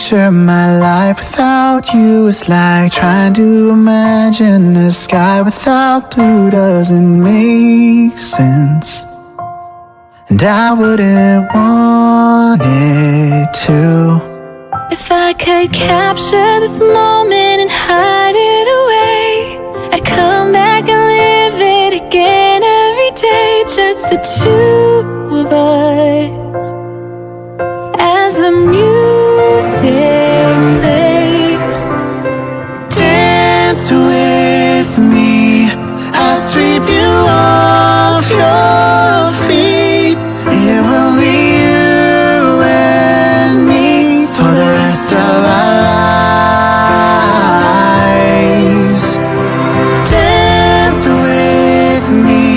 picture my life without you. It's like trying to imagine a sky without blue. Doesn't make sense, and I wouldn't want it to. If I could capture this moment and hide it away, I'd come back and live it again every day. Just the two of us as the music plays. Dance with me, I'll sweep you off your feet. It will be you and me for the rest of our lives. Dance with me,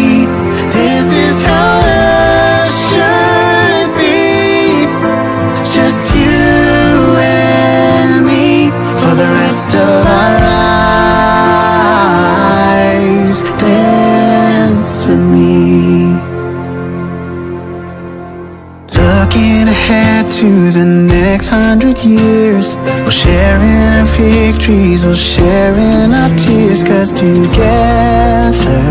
this is how it should be. Just you and me for the rest of our lives. Dance with me. Looking ahead to the next 100 years, we'll share in our victories, we'll share in our tears, 'cause together